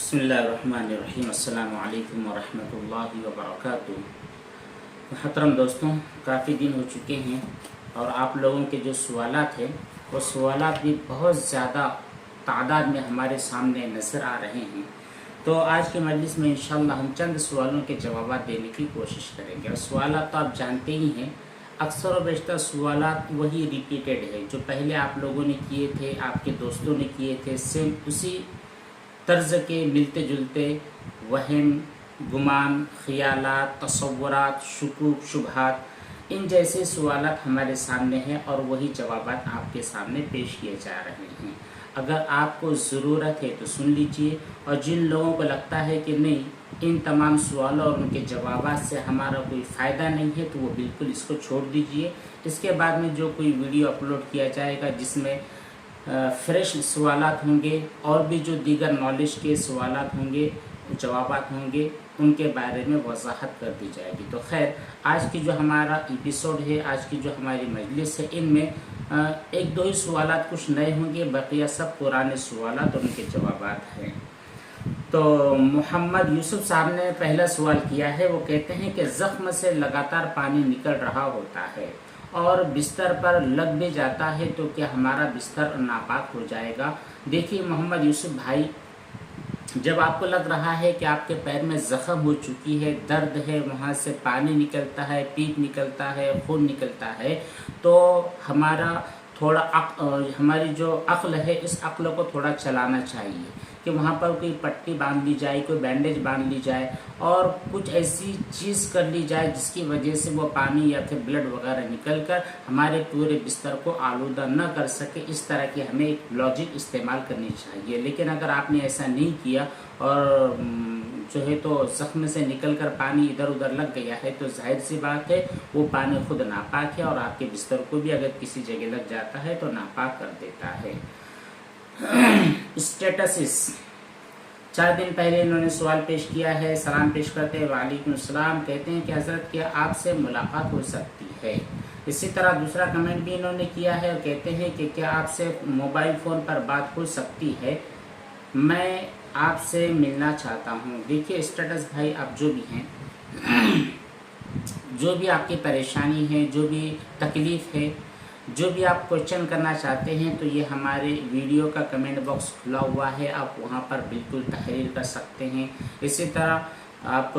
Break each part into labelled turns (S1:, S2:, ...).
S1: बिस्मिल्लाहिर्रहमानिर्रहीम। अस्सलामु अलैकुम वरहमतुल्लाहि वबरकातुहू। मुहतरम दोस्तों, काफ़ी दिन हो चुके हैं और आप लोगों के जो सवालात हैं वो सवालात भी बहुत ज़्यादा तादाद में हमारे सामने नज़र आ रहे हैं। तो आज के मजलिस में इंशाअल्लाह हम चंद सवालों के जवाब देने की कोशिश करेंगे। और सवालात तो आप जानते ही हैं, अक्सर और बेशतर सवालात वही रिपीटेड है जो पहले आप लोगों ने किए थे, आपके दोस्तों ने किए थे, सेम उसी तर्ज के मिलते जुलते वहम, गुमान, ख़यालात, तसव्वुरात, शुकूक, शुबहात, इन जैसे सवालात हमारे सामने हैं और वही जवाबात आपके सामने पेश किए जा रहे हैं। अगर आपको ज़रूरत है तो सुन लीजिए, और जिन लोगों को लगता है कि नहीं, इन तमाम सवालों और उनके जवाबात से हमारा कोई फ़ायदा नहीं है, तो वो बिल्कुल इसको छोड़ दीजिए। इसके बाद में जो कोई वीडियो अपलोड किया जाएगा जिसमें फ्रेश सवालात होंगे और भी जो दीगर नॉलेज के सवालात होंगे, जवाबात होंगे, उनके बारे में वजाहत कर दी जाएगी। तो खैर, आज की जो हमारा एपिसोड है, आज की जो हमारी मजलिस है, इनमें एक दो ही सवालात कुछ नए होंगे, बकिया सब पुराने सवालात और उनके जवाबात हैं। तो मोहम्मद यूसुफ साहब ने पहला सवाल किया है। वो कहते हैं कि ज़ख्म से लगातार पानी निकल रहा होता है और बिस्तर पर लग भी जाता है, तो क्या हमारा बिस्तर नापाक हो जाएगा? देखिए मोहम्मद यूसुफ भाई, जब आपको लग रहा है कि आपके पैर में ज़ख्म हो चुकी है, दर्द है, वहाँ से पानी निकलता है, पीप निकलता है, खून निकलता है, तो हमारा थोड़ा हमारी जो अक्ल है, इस अक्ल को थोड़ा चलाना चाहिए कि वहाँ पर कोई पट्टी बांध ली जाए, कोई बैंडेज बांध ली जाए और कुछ ऐसी चीज़ कर ली जाए जिसकी वजह से वो पानी या फिर ब्लड वगैरह निकल कर हमारे पूरे बिस्तर को आलूदा न कर सके। इस तरह की हमें एक लॉजिक इस्तेमाल करनी चाहिए। लेकिन अगर आपने ऐसा नहीं किया और जो है तो ज़ख्म से निकल कर पानी इधर उधर लग गया है, तो जाहिर सी बात है वो पानी खुद नापाक है और आपके बिस्तर को भी अगर किसी जगह लग जाता है तो नापाक कर देता है। स्टेटसिस 4 दिन पहले इन्होंने सवाल पेश किया है। सलाम पेश करते हैं, वालेकुम सलाम। कहते हैं कि हज़रत क्या आपसे मुलाकात हो सकती है? इसी तरह दूसरा कमेंट भी इन्होंने किया है और कहते हैं कि क्या आपसे मोबाइल फ़ोन पर बात हो सकती है? मैं आपसे मिलना चाहता हूँ। देखिए स्टेटस भाई, आप जो भी हैं, जो भी आपकी परेशानी है, जो भी तकलीफ़ है, जो भी आप क्वेश्चन करना चाहते हैं, तो ये हमारे वीडियो का कमेंट बॉक्स खुला हुआ है, आप वहाँ पर बिल्कुल तहरीर कर सकते हैं। इसी तरह आप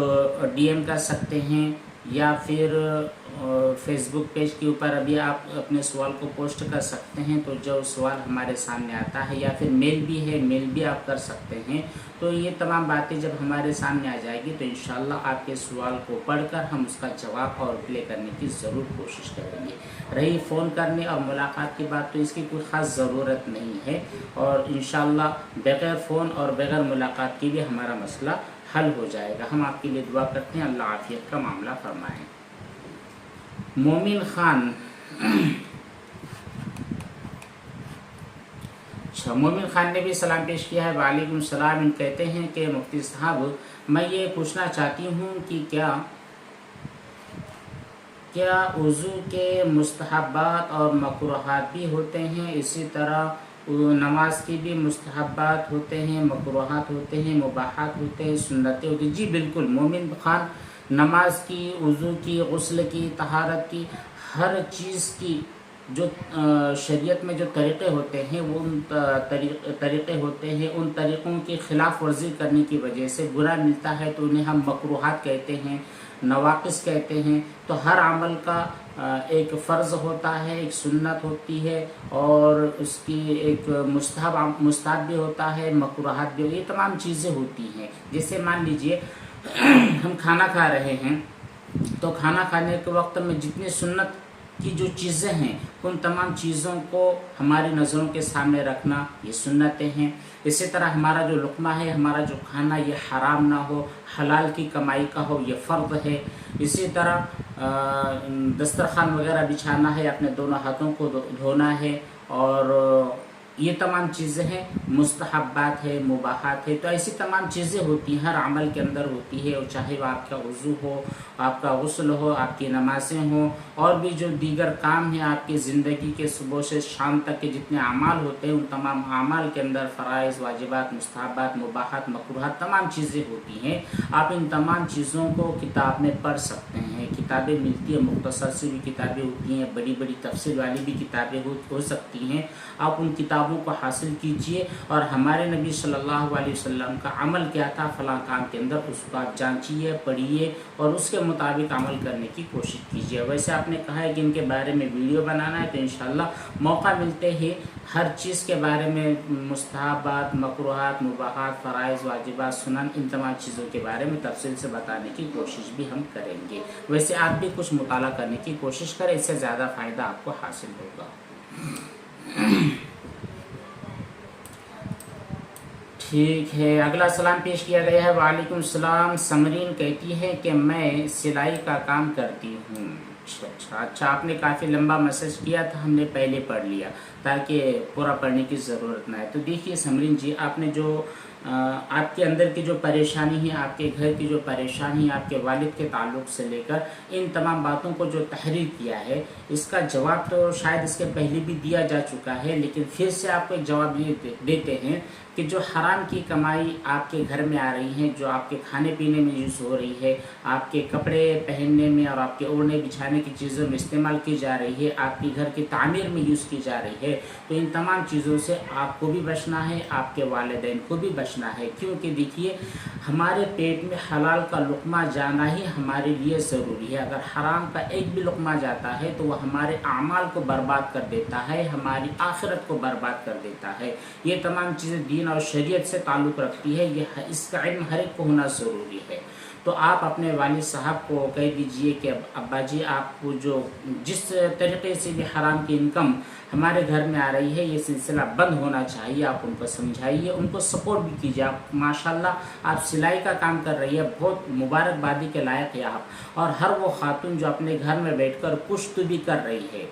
S1: डीएम कर सकते हैं या फिर फेसबुक पेज के ऊपर अभी आप अपने सवाल को पोस्ट कर सकते हैं। तो जो सवाल हमारे सामने आता है, या फिर मेल भी है, मेल भी आप कर सकते हैं। तो ये तमाम बातें जब हमारे सामने आ जाएगी तो इंशाल्लाह आपके सवाल को पढ़कर हम उसका जवाब और रिप्लाई करने की ज़रूर कोशिश करेंगे। रही फ़ोन करने और मुलाकात की बात, तो इसकी कोई ख़ास ज़रूरत नहीं है और इंशाल्लाह बग़ैर फ़ोन और बग़ैर मुलाकात के भी हमारा मसला हल हो जाएगा। हम आपके लिए दुआ करते हैं, अल्लाह आफियत का मामला फरमाएँ। मोमिन खान मोमिन खान ने भी सलाम पेश किया है, वालेकुम सलाम। कहते हैं कि मुफ्ती साहब, मैं ये पूछना चाहती हूँ कि क्या वज़ू के मुस्तहब्बात और मकरूहात भी होते हैं? इसी तरह नमाज की भी मुस्तहब्बात होते हैं, मकरूहात होते हैं, मुबाहात होते हैं, सुन्नतें होती हैं? जी बिल्कुल मोमिन खान, नमाज की, वज़ू की, गुस्ल की, तहारत की, हर चीज़ की जो शरीयत में जो तरीक़े होते हैं, वो उन तरीक़े होते हैं, उन तरीक़ों की ख़िलाफ़ वर्जी करने की वजह से बुरा मिलता है तो उन्हें हम मकरूहात कहते हैं, नवाक़िस कहते हैं। तो हर अमल का एक फ़र्ज़ होता है, एक सुन्नत होती है और उसकी एक मुस्तहब भी होता है, मकरूहात भी, ये तमाम चीज़ें होती हैं। जैसे मान लीजिए हम खाना खा रहे हैं, तो खाना खाने के वक्त में जितनी सुन्नत की जो चीज़ें हैं, उन तमाम चीज़ों को हमारी नज़रों के सामने रखना, ये सुन्नतें हैं। इसी तरह हमारा जो लुक़मा है, हमारा जो खाना, ये हराम ना हो, हलाल की कमाई का हो, ये फ़र्ज़ है। इसी तरह दस्तरखान वगैरह बिछाना है, अपने दोनों हाथों को धोना है, और یہ تمام چیزیں ہیں، مستحبات ہے، مباحات ہے، تو ایسی تمام چیزیں ہوتی ہیں، ہر عمل کے اندر ہوتی ہے، اور چاہے وہ آپ کا وضو ہو، آپ کا غسل ہو، آپ کی نمازیں ہوں، اور بھی جو دیگر کام ہیں آپ کی زندگی کے صبح سے شام تک کے جتنے اعمال ہوتے ہیں، ان تمام اعمال کے اندر فرائض، واجبات، مستحبات، مباحات، مکروہات تمام چیزیں ہوتی ہیں۔ آپ ان تمام چیزوں کو کتاب میں پڑھ سکتے ہیں، کتابیں ملتی ہیں، مختصر سی بھی کتابیں ہوتی ہیں، بڑی بڑی تفصیل والی بھی کتابیں ہو سکتی ہیں۔ آپ ان کتابوں کو حاصل کیجئے، اور ہمارے نبی صلی اللہ علیہ وسلم کا عمل کیا تھا فلاں کام کے اندر، اس کو آپ جانچیے، پڑھیے، اور اس کے مطابق عمل کرنے کی کوشش کیجیے۔ ویسے آپ نے کہا ہے کہ ان کے بارے میں ویڈیو بنانا ہے، تو انشاءاللہ موقع ملتے ہی ہر چیز کے بارے میں، مستحبات، مکروہات، مباحات، فرائض، واجبات، سنن، ان تمام چیزوں کے بارے میں تفصیل سے بتانے کی کوشش بھی ہم کریں گے۔ ویسے آپ بھی کچھ مطالعہ کرنے کی کوشش کریں، اس سے زیادہ فائدہ آپ کو حاصل ہوگا۔ ٹھیک ہے، اگلا سلام پیش کیا گیا ہے۔ وعلیکم السلام۔ سمرین کہتی ہے کہ میں سلائی کا کام کرتی ہوں۔ اچھا، آپ نے کافی لمبا میسج کیا تھا، ہم نے پہلے پڑھ لیا تاکہ پورا پڑھنے کی ضرورت نہ ہے۔ تو دیکھیے سمرین جی، آپ نے جو آپ کے اندر کی جو پریشانی ہے، آپ کے گھر کی جو پریشانی ہے، آپ کے والد کے تعلق سے لے کر ان تمام باتوں کو جو تحریر کیا ہے، اس کا جواب تو شاید اس کے پہلے بھی دیا جا چکا ہے، لیکن پھر سے آپ کو ایک جواب دیتے ہیں کہ جو حرام کی کمائی آپ کے گھر میں آ رہی ہے، جو آپ کے کھانے پینے میں یوز ہو رہی ہے، آپ کے کپڑے پہننے میں اور آپ کے اوڑھنے بچھانے کی چیزوں میں استعمال کی جا رہی ہے، آپ کے گھر کی تعمیر میں یوز کی جا رہی ہے، تو ان تمام چیزوں سے آپ کو بھی بچنا ہے، آپ کے والدین کو بھی بچنا ہے، کیونکہ دیکھیے ہمارے پیٹ میں حلال کا لقمہ جانا ہی ہمارے لیے ضروری ہے۔ اگر حرام کا ایک بھی لقمہ جاتا ہے تو وہ ہمارے اعمال کو برباد کر دیتا ہے، ہماری آخرت کو برباد کر دیتا ہے۔ یہ تمام چیزیں دین اور شریعت سے تعلق رکھتی ہے، اس کا علم ہر ایک کو ہونا ضروری ہے۔ تو آپ اپنے والد صاحب کو کہہ دیجئے کہ ابا جی، آپ کو جو جس طریقے سے بھی حرام کی انکم ہمارے گھر میں آ رہی ہے، یہ سلسلہ بند ہونا چاہیے، آپ ان کو سمجھائیے، ان کو سپورٹ بھی کیجیے۔ آپ ماشاءاللہ آپ سلائی کا کام کر رہی ہے، بہت مبارکبادی کے لائق ہے آپ، اور ہر وہ خاتون جو اپنے گھر میں بیٹھ کر کچھ تو بھی کر رہی ہے،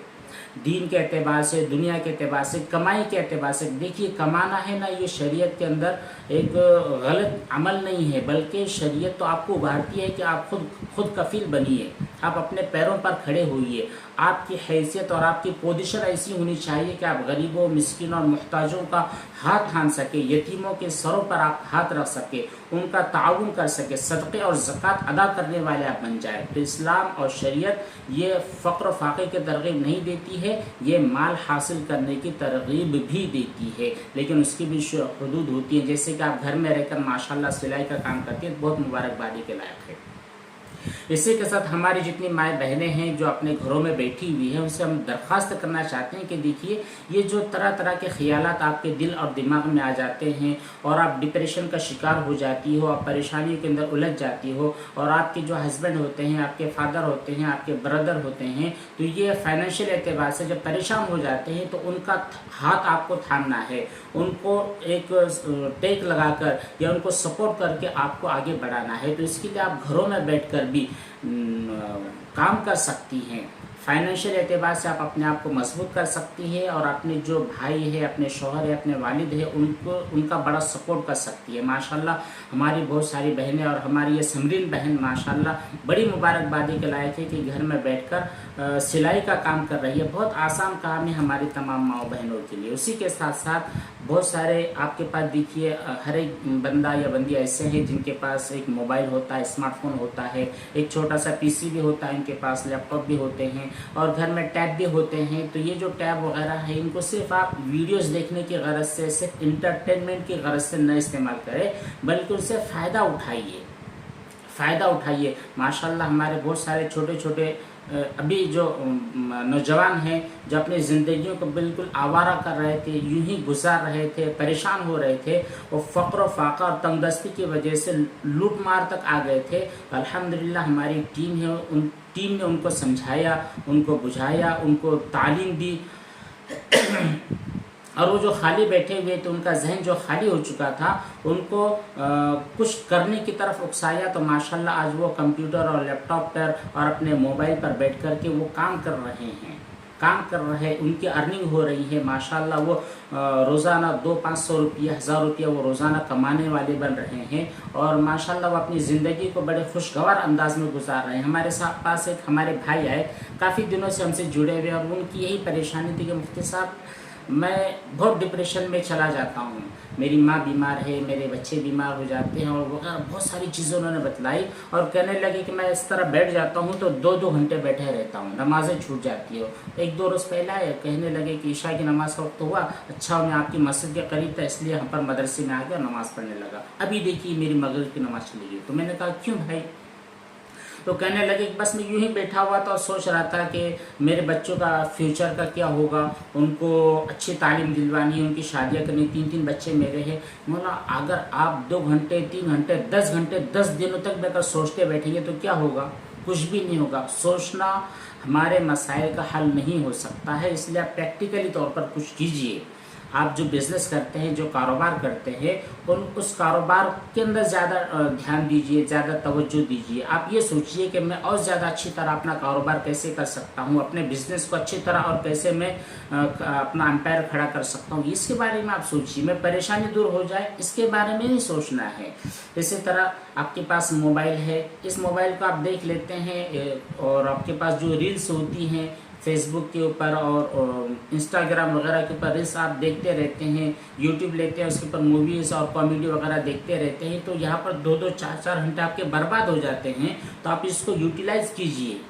S1: دین کے اعتبار سے، دنیا کے اعتبار سے، کمائی کے اعتبار سے۔ دیکھیے کمانا ہے نا، یہ شریعت کے اندر ایک غلط عمل نہیں ہے، بلکہ شریعت تو آپ کو ابھارتی ہے کہ آپ خود کفیل بنیے، آپ اپنے پیروں پر کھڑے ہوئیے۔ آپ کی حیثیت اور آپ کی پوزیشن ایسی ہونی چاہیے کہ آپ غریبوں، مسکینوں اور محتاجوں کا ہاتھ تھام سکے، یتیموں کے سروں پر آپ ہاتھ رکھ سکے، ان کا تعاون کر سکے، صدقے اور زکوٰۃ ادا کرنے والے آپ بن جائیں۔ تو اسلام اور شریعت یہ فقر و فاقے کی ترغیب نہیں دیتی ہے، یہ مال حاصل کرنے کی ترغیب بھی دیتی ہے، لیکن اس کی بھی حدود ہوتی ہیں۔ جیسے کہ آپ گھر میں رہ کر ماشاءاللہ سلائی کا کام کرتی ہیں، بہت مبارکبادی کے لائق ہے۔ اسی کے ساتھ ہماری جتنی مائیں بہنیں ہیں جو اپنے گھروں میں بیٹھی ہوئی ہیں، ان سے ہم درخواست کرنا چاہتے ہیں کہ دیکھیے یہ جو طرح طرح کے خیالات آپ کے دل اور دماغ میں آ جاتے ہیں، اور آپ ڈپریشن کا شکار ہو جاتی ہو، آپ پریشانیوں کے اندر الجھ جاتی ہو، اور آپ کے جو ہسبینڈ ہوتے ہیں، آپ کے فادر ہوتے ہیں، آپ کے بردر ہوتے ہیں، تو یہ فائنینشیل اعتبار سے جب پریشان ہو جاتے ہیں تو ان کا ہاتھ آپ کو تھامنا ہے، ان کو ایک ٹیک لگا کر یا ان کو سپورٹ کر کے آپ کو آگے بڑھانا ہے۔ تو اس کے لیے آپ گھروں میں بیٹھ کر بھی کام کر سکتی ہیں، فائنینشیل اعتبار سے آپ اپنے آپ کو مضبوط کر سکتی ہیں، اور اپنے جو بھائی ہے، اپنے شوہر ہے، اپنے والد ہے، ان کا بڑا سپورٹ کر سکتی ہے۔ ماشاءاللہ ہماری بہت ساری بہنیں، اور ہماری یہ سمرین بہن ماشاءاللہ بڑی مبارکبادی کے لائق ہے کہ گھر میں بیٹھ کر سلائی کا کام کر رہی ہے۔ بہت آسان کام ہے ہماری تمام ماؤں بہنوں کے لیے۔ اسی کے ساتھ ساتھ بہت سارے آپ کے پاس دیکھیے ہر ایک بندہ یا بندی ایسے ہیں جن کے پاس ایک موبائل ہوتا ہے، اسمارٹ فون ہوتا ہے، ایک چھوٹا سا پی سی بھی ہوتا ہے، ان کے پاس لیپ ٹاپ بھی ہوتے ہیں، اور گھر میں ٹیب بھی ہوتے ہیں۔ تو یہ جو ٹیب وغیرہ ہے، ان کو صرف آپ ویڈیوز دیکھنے کی غرض سے، صرف انٹرٹینمنٹ کی غرض سے نہ استعمال کریں، بلکہ ان سے فائدہ اٹھائیے۔ ماشاءاللہ ہمارے بہت سارے چھوٹے چھوٹے ابھی جو نوجوان ہیں جو اپنی زندگیوں کو بالکل آوارہ کر رہے تھے، یوں ہی گزار رہے تھے، پریشان ہو رہے تھے، وہ فقر و فاقہ اور تنگ دستی کی وجہ سے لوٹ مار تک آ گئے تھے۔ الحمدللہ ہماری ٹیم ہے، ان ٹیم نے ان کو سمجھایا، ان کو بجھایا، ان کو تعلیم دی، اور وہ جو خالی بیٹھے ہوئے تھے، ان کا ذہن جو خالی ہو چکا تھا، ان کو کچھ کرنے کی طرف اکسایا، تو ماشاءاللہ آج وہ کمپیوٹر اور لیپ ٹاپ پر اور اپنے موبائل پر بیٹھ کر کے وہ کام کر رہے ہیں۔ काम कर रहे हैं, उनकी अर्निंग हो रही है माशाल्लाह, वो रोज़ाना 200-500 रुपया 1000 रुपया वो रोज़ाना कमाने वाले बन रहे हैं और माशाल्लाह वो अपनी ज़िंदगी को बड़े खुशगवार अंदाज में गुजार रहे हैं। हमारे पास एक हमारे भाई आए, काफ़ी दिनों से हमसे जुड़े हुए, और उनकी यही परेशानी थी कि मुफ्ती साहब मैं बहुत डिप्रेशन में चला जाता हूँ, मेरी माँ बीमार है, मेरे बच्चे बीमार हो जाते हैं, और बहुत सारी चीज़ें उन्होंने बतलाई, और कहने लगे कि मैं इस तरह बैठ जाता हूँ तो 2-2 घंटे बैठे रहता हूँ, नमाज़ें छूट जाती है। 1-2 रोज़ पहले आए, कहने लगे कि ईशा की नमाज़ का वक्त हुआ, अच्छा मैं आपकी मस्जिद के करीब था इसलिए हम पर मदरसे में आ गया, नमाज़ पढ़ने लगा, अभी देखिए मेरी मगरिब की नमाज़ चली गई। तो मैंने कहा क्यों भाई? तो कहने लगे कि बस मैं यूं ही बैठा हुआ था और सोच रहा था कि मेरे बच्चों का फ्यूचर का क्या होगा, उनको अच्छी तालीम दिलवानी है, उनकी शादियाँ करनी, 3-3 बच्चे मेरे हैं। बोला अगर आप 2 घंटे 3 घंटे 10 घंटे 10 दिनों तक भी अगर सोचते बैठेंगे तो क्या होगा? कुछ भी नहीं होगा। सोचना हमारे मसाइल का हल नहीं हो सकता है, इसलिए आप प्रैक्टिकली तौर पर कुछ कीजिए। आप जो बिज़नेस करते हैं, जो कारोबार करते हैं, उस कारोबार के अंदर ज़्यादा ध्यान दीजिए, ज़्यादा तवज्जो दीजिए। आप ये सोचिए कि मैं और ज़्यादा अच्छी तरह अपना कारोबार कैसे कर सकता हूँ, अपने बिज़नेस को अच्छी तरह और कैसे मैं अपना एम्पायर खड़ा कर सकता हूँ, इसके बारे में आप सोचिए। मैं परेशानी दूर हो जाए इसके बारे में नहीं सोचना है। इसी तरह आपके पास मोबाइल है, इस मोबाइल को आप देख लेते हैं और आपके पास जो रील्स होती हैं फेसबुक के ऊपर और इंस्टाग्राम वगैरह के ऊपर रील्स आप देखते रहते हैं, यूट्यूब लेते हैं उसके ऊपर मूवीज़ और कॉमेडी वगैरह देखते रहते हैं, तो यहाँ पर 2-2 4-4 घंटे आपके बर्बाद हो जाते हैं। तो आप इसको यूटिलाइज कीजिए।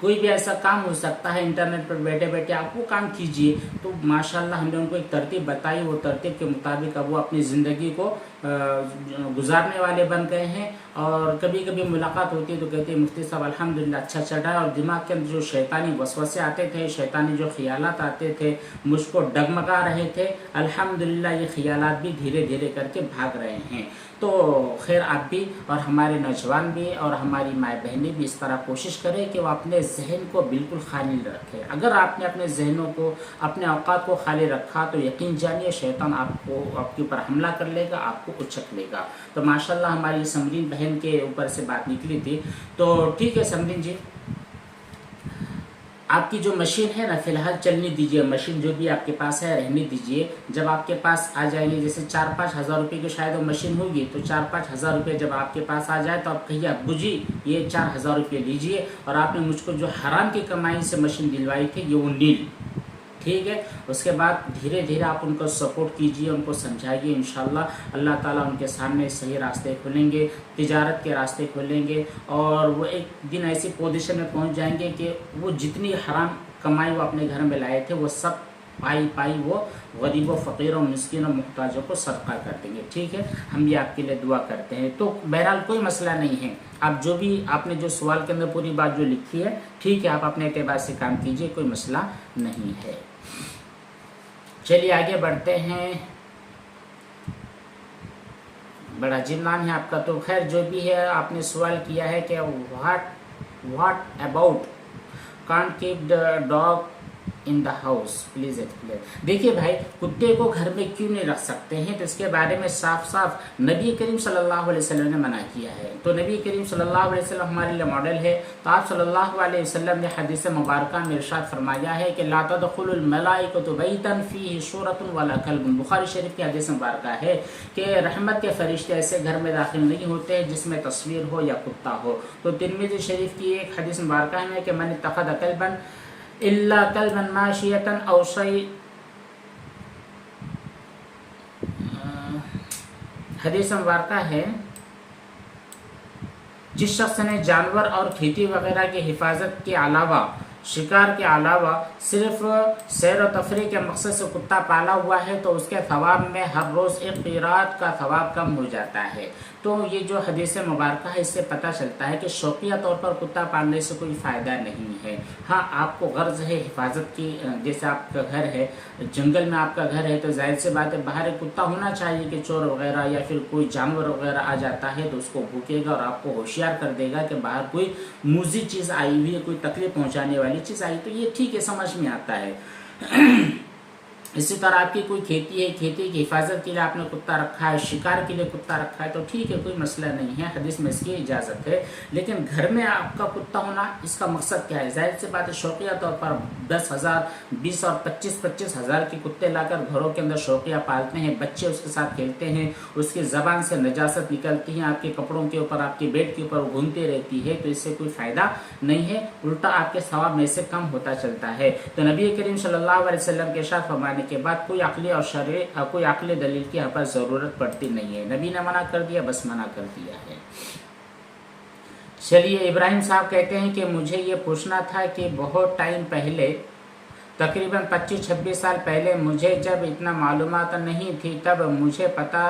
S1: कोई भी ऐसा काम हो सकता है इंटरनेट पर बैठे बैठे आप वो काम कीजिए। तो माशाल्लाह हमने उनको एक तरतीब बताई, वो तरतीब के मुताबिक अब वो अपनी ज़िंदगी को गुजारने वाले बन गए हैं। और कभी कभी मुलाकात होती है तो कहते हैं मुफ्ती साहब अल्हम्दुलिल्लाह अच्छा चल रहा है, और दिमाग के अंदर जो शैतानी वसवसे आते थे, शैतानी जो ख्यालात आते थे, मुझको डगमगा रहे थे, अल्हम्दुलिल्लाह ये ख्यालात भी धीरे धीरे करके भाग रहे हैं। तो खैर आप भी और हमारे नौजवान भी और हमारी माएँ बहनें भी इस तरह कोशिश करें कि वो अपने जहन को बिल्कुल खाली रखें। अगर आपने अपने जहनों को, अपने औकात को खाली रखा तो यकीन जानिए शैतान आपके ऊपर हमला कर लेगा, आपको उचक लेगा। तो माशाल्लाह हमारी समरीन बहन के ऊपर से बात निकली थी। तो ठीक है समरीन जी, आपकी जो मशीन है ना फिलहाल चलने दीजिए, मशीन जो भी आपके पास है रहने दीजिए। जब आपके पास आ जाएंगे, जैसे 4-5 हज़ार रुपये की शायद वो मशीन होगी, तो 4-5 हज़ार रुपये जब आपके पास आ जाए तो आप कहिए अब्बू जी ये 4,000 रुपये लीजिए, और आपने मुझको जो हराम की कमाई से मशीन दिलवाई थी ये वो नील, ठीक है। उसके बाद धीरे धीरे आप उनको सपोर्ट कीजिए, उनको समझाइए, इंशाल्लाह अल्लाह ताला उनके सामने सही रास्ते खोलेंगे, तिजारत के रास्ते खोलेंगे, और वो एक दिन ऐसी पोजीशन में पहुंच जाएंगे कि वो जितनी हराम कमाई वो अपने घर में लाए थे वो सब पाई वो गरीबों, फ़कीरों, मिस्किनों, मुहताजों को सदका कर देंगे, ठीक है। हम भी आपके लिए दुआ करते हैं। तो बहरहाल कोई मसला नहीं है, आप जो भी आपने जो सवाल के अंदर पूरी बात जो लिखी है ठीक है, आप अपने एतबार से काम कीजिए, कोई मसला नहीं है। चलिए आगे बढ़ते हैं। बड़ा अजीब नाम है आपका, तो खैर जो भी है आपने सवाल किया है कि what about can't keep the dog in the house, please explain. देखिए भाई, कुत्ते को घर में क्यों नहीं रख सकते हैं, तो इसके बारे में साफ साफ नबी करीम सल्लल्लाहु अलैहि वसल्लम ने मना किया है। तो नबी करीम सल्लल्लाहु अलैहि वसल्लम हमारे लिए मॉडल है। तो आप सल्लल्लाहु अलैहि वसल्लम ने हदीस मुबारक में इरशाद फरमाया है कि ला तदखुलुल मलाइकतु बैतन फीही सूरतुन वला कल्बुन, बुखारी शरीफ की हदीस मुबारक है कि रहमत के फरिश्ते ऐसे घर में दाखिल नहीं होते जिसमें तस्वीर हो या कुत्ता हो। तो तिरमिज़ी शरीफ की एक हदीस मुबारक है कि मन इत्तखज़ कल्बन इल्ला कल्बन माशियतन औ शै, हदीस मुबारक है जिस शख्स ने जानवर और खेती वगैरह की हिफाजत के अलावा, शिकार के अलावा सिर्फ सैर व तफरीह के मकसद से कुत्ता पाला हुआ है तो उसके थवाब में हर रोज़ एक क़िरात का थवाब कम हो जाता है। तो ये जो हदीस मुबारक है इससे पता चलता है कि शौकिया तौर पर कुत्ता पालने से कोई फ़ायदा नहीं है। हाँ, आपको गर्ज है हिफाजत की, जैसे आपका घर है, जंगल में आपका घर है, तो जाहिर सी बात है बाहर एक कुत्ता होना चाहिए कि चोर वगैरह या फिर कोई जानवर वगैरह आ जाता है तो उसको भूकेगा और आपको होशियार कर देगा कि बाहर कोई मूज़ी चीज़ आई हुई है, कोई तकलीफ पहुँचाने वाली चीज़ आई, तो ये ठीक है, समझ में आता है। इसी तरह आपकी कोई खेती है, खेती की हिफाजत के लिए आपने कुत्ता रखा है, शिकार के लिए कुत्ता रखा है, तो ठीक है, कोई मसला नहीं है, हदीस में इसकी इजाज़त है। लेकिन घर में आपका कुत्ता होना, इसका मकसद क्या है? जाहिर सी बात है, शौकिया तौर पर 10,000, 20 और 25-25 हज़ार के कुत्ते लाकर घरों के अंदर शौकिया पालते हैं, बच्चे उसके साथ खेलते हैं, उसकी ज़बान से नजासत निकलती है, आपके कपड़ों के ऊपर, आपके बेड के ऊपर घूमती रहती है, तो इससे कोई फ़ायदा नहीं है, उल्टा आपके सवाब में से कम होता चलता है। तो नबी करीम सल्लल्लाहु अलैहि वसल्लम के इरशाद फरमाने के बाद कोई अक्ली और शरई कोई अक्ली दलील की यहाँ पर ज़रूरत पड़ती नहीं है। नबी ने मना कर दिया, बस मना कर दिया है। चलिए, इब्राहिम साहब कहते हैं कि मुझे ये पूछना था कि बहुत टाइम पहले, तकरीबन 25-26 साल पहले, मुझे जब इतना मालूमात नहीं थी, तब मुझे पता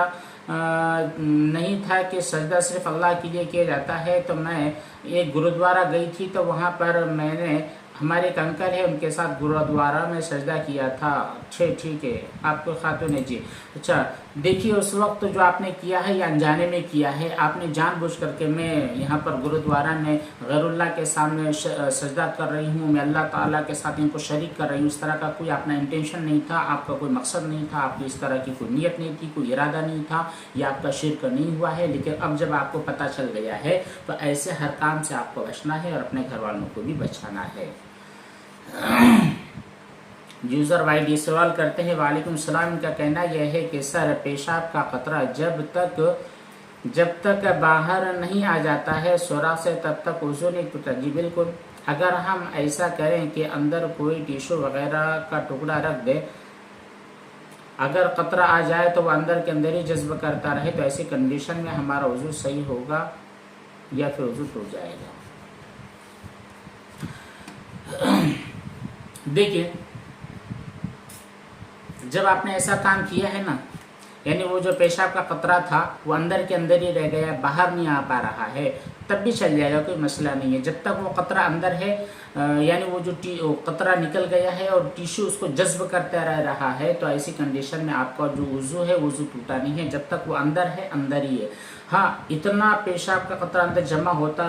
S1: नहीं था कि सजदा सिर्फ अल्लाह के लिए किया जाता है। तो मैं एक गुरुद्वारा गई थी, तो वहाँ पर मैंने, हमारे एक अंकल है, उनके साथ गुरुद्वारा में सजदा किया था। अच्छे, ठीक है, आपको खातून है जी। अच्छा, देखिए, उस वक्त जो आपने किया है या अनजाने में किया है, आपने जानबूझ करके, मैं यहाँ पर गुरुद्वारा में गैरुल्लाह के सामने सजदा कर रही हूँ, मैं अल्लाह ताला के साथ इनको शरीक कर रही हूँ, इस तरह का कोई अपना इंटेंशन नहीं था, आपका कोई मकसद नहीं था, आपकी इस तरह की कोई नीयत नहीं थी, कोई इरादा नहीं था, या आपका शिर्क नहीं हुआ है। लेकिन अब जब आपको पता चल गया है, तो ऐसे हर काम से आपको बचना है और अपने घर वालों को भी बचाना है। यूज़र वाईडी सवाल करते हैं, वालेकुम सलाम, का कहना यह है कि सर, पेशाब का कतरा जब तक बाहर नहीं आ जाता है सुराख से, तब तक वुज़ू नहीं टूटा। जी बिल्कुल, अगर हम ऐसा करें कि अंदर कोई टिश्यू वगैरह का टुकड़ा रख दे, अगर कतरा आ जाए तो वह अंदर के अंदर ही जज्ब करता रहे, तो ऐसी कंडीशन में हमारा वुज़ू सही होगा या फिर वुज़ू टूट जाएगा? देखिए, जब आपने ऐसा काम किया है ना, यानी वो जो पेशाब का कतरा था वो अंदर के अंदर ही रह गया, बाहर नहीं आ पा रहा है, तब भी चल जाएगा, कोई मसला नहीं है। जब तक वो कतरा अंदर है, यानी वो जो कतरा निकल गया है और टिश्यू उसको जज्ब करता रह रहा है, तो ऐसी कंडीशन में आपका जो वुज़ू है, वुज़ू टूटा नहीं है, जब तक वो अंदर है, अंदर ही है। हाँ, इतना पेशाब का कतरा अंदर जमा होता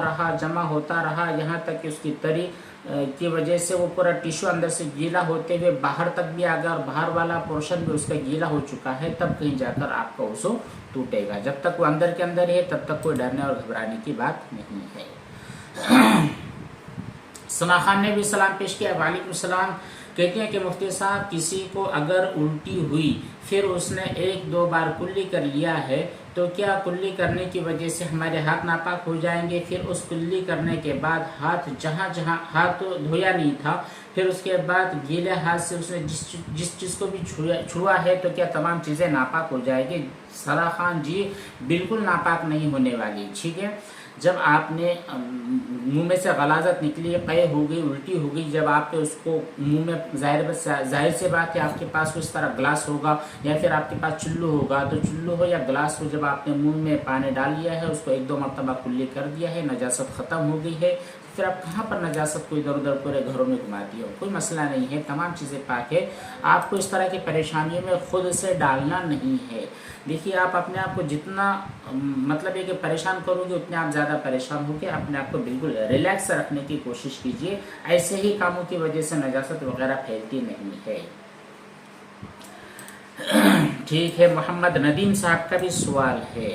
S1: रहा, यहाँ तक कि उसकी तरी की वजह से वो पूरा टिश्यू अंदर से गीला होते हुए बाहर तक भी आ गया और बाहर वाला पोर्शन भी उसका गीला हो चुका है, तब कहीं जाकर आपका वुज़ू टूटेगा। जब तक वो अंदर के अंदर है, तब तक कोई डरने और घबराने की बात नहीं है। सना खान ने भी सलाम पेश किया, वालेकुम सलाम, कहते हैं कि मुफ्ती साहब, किसी को अगर उल्टी हुई, फिर उसने 1-2 बार कुल्ली कर लिया है, तो क्या कुल्ली करने की वजह से हमारे हाथ नापाक हो जाएंगे? फिर उस कुल्ली करने के बाद हाथ जहाँ हाथ तो धोया नहीं था, फिर उसके बाद गीले हाथ से उसने जिस चीज़ को भी छुआ है, तो क्या तमाम चीज़ें नापाक हो जाएगी? सरा खान जी, बिल्कुल नापाक नहीं होने वाली, ठीक है। जब आपने मुंह में से गलाजत निकली, क़य हो गई, उल्टी हो गई, जब आपने उसको मुंह में, जाहिर से बात है, आपके पास उस तरह ग्लास होगा या फिर आपके पास चुल्लू होगा, तो चुल्लू हो या ग्लास हो, जब आपने मुंह में पानी डाल लिया है, उसको 1-2 मरतबा कुल्ली कर दिया है, नजासत ख़त्म हो गई है, फिर आप कहाँ पर नजासत को इधर उधर पूरे घरों में घुमाती हो? कोई मसला नहीं है, तमाम चीज़ें पाक है। आपको इस तरह की परेशानियों में खुद से डालना नहीं है। देखिए, आप अपने आप को जितना मतलब है कि परेशान करोगे, उतने आप ज़्यादा परेशान होकर अपने आप को बिल्कुल रिलैक्स रखने की कोशिश कीजिए। ऐसे ही कामों की वजह से नजासत वगैरह फैलती नहीं है। ठीक है, मोहम्मद नदीम साहब का भी सवाल है।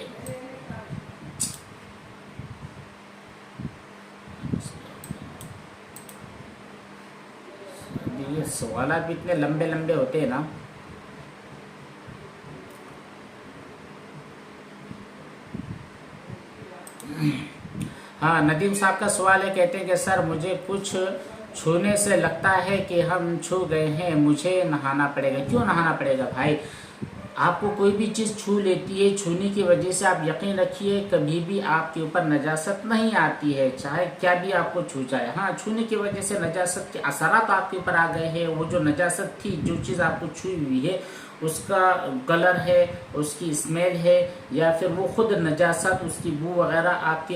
S1: ये सवाल भी इतने लंबे लंबे होते हैं ना। हाँ, नदीम साहब का सवाल है, कहते हैं कि सर, मुझे कुछ छूने से लगता है कि हम छू गए हैं, मुझे नहाना पड़ेगा। क्यों नहाना पड़ेगा भाई? आपको कोई भी चीज़ छू लेती है, छूने की वजह से आप यकीन रखिए कभी भी आपके ऊपर नजासत नहीं आती है, चाहे क्या भी आपको छू जाए। हाँ, छूने की वजह से नजासत के असरात आपके ऊपर आ गए हैं। वो जो नजासत थी, जो चीज़ आपको छुई हुई है, उसका कलर है, उसकी स्मेल है, या फिर वो खुद नजासत, उसकी बू वगैरह आपके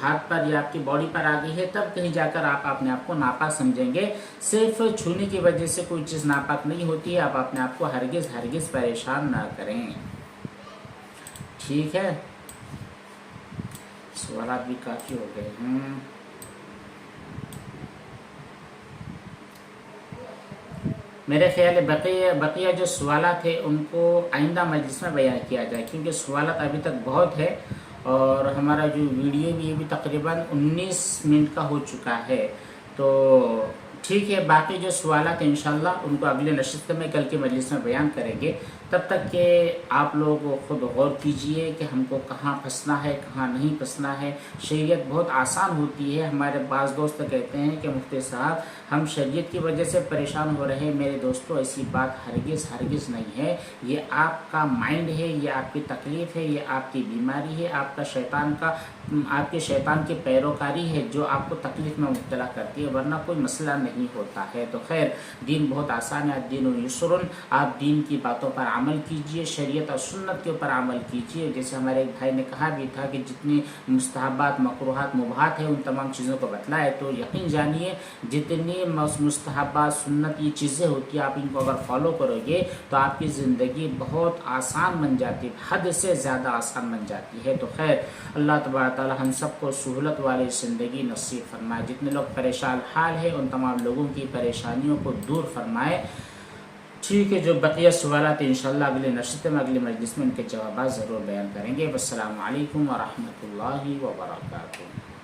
S1: हाथ पर या आपकी बॉडी पर आ गई है, तब कहीं जाकर आप अपने आप को नापाक समझेंगे। सिर्फ छूने की वजह से कोई चीज़ नापाक नहीं होती है। आप अपने आप को हरगिज़ परेशान ना करें, ठीक है। सवाल भी काफ़ी हो गए हैं। میرے خیال ہے بقیہ جو سوالات ہیں ان کو آئندہ مجلس میں بیان کیا جائے، کیونکہ سوالات ابھی تک بہت ہے اور ہمارا جو ویڈیو بھی ابھی تقریباً 19 منٹ کا ہو چکا ہے. تو ٹھیک ہے، باقی جو سوالات ہیں انشاءاللہ ان کو اگلے نشست میں کل کے مجلس میں بیان کریں گے. تب تک کہ آپ لوگ خود غور کیجئے کہ ہم کو کہاں پھنسنا ہے کہاں نہیں پھنسنا ہے. شریعت بہت آسان ہوتی ہے. ہمارے بعض دوست کہتے ہیں کہ مفتی صاحب ہم شریعت کی وجہ سے پریشان ہو رہے ہیں. میرے دوستو ایسی بات ہرگز نہیں ہے. یہ آپ کا مائنڈ ہے، یہ آپ کی تکلیف ہے، یہ آپ کی بیماری ہے، آپ کے شیطان کی پیروکاری ہے جو آپ کو تکلیف میں مبتلا کرتی ہے، ورنہ کوئی مسئلہ نہیں ہوتا ہے. تو خیر، دین بہت آسان ہے. الدین یسر. آپ دین کی باتوں پر عمل کیجئے، شریعت اور سنت کے اوپر عمل کیجئے. جیسے ہمارے ایک بھائی نے کہا بھی تھا کہ جتنی مستحبات مکروہات مباحات ہیں ان تمام چیزوں کو بتلائے، تو یقین جانیے جتنی مستحبات سنت یہ چیزیں ہوتی ہیں آپ ان کو اگر فالو کرو گے تو آپ کی زندگی بہت آسان بن جاتی ہے، حد سے زیادہ آسان بن جاتی ہے. تو خیر، اللہ تبارک تعالی ہم سب کو سہولت والی زندگی نصیب فرمائے. جتنے لوگ پریشان حال ہیں ان تمام لوگوں کی پریشانیوں کو دور فرمائے. ٹھیک ہے، جو بقیہ سوالات انشاءاللہ اگلے نشست میں اگلے مجلس میں ان کے جوابات ضرور بیان کریں گے. والسلام علیکم ورحمۃ اللہ وبرکاتہ.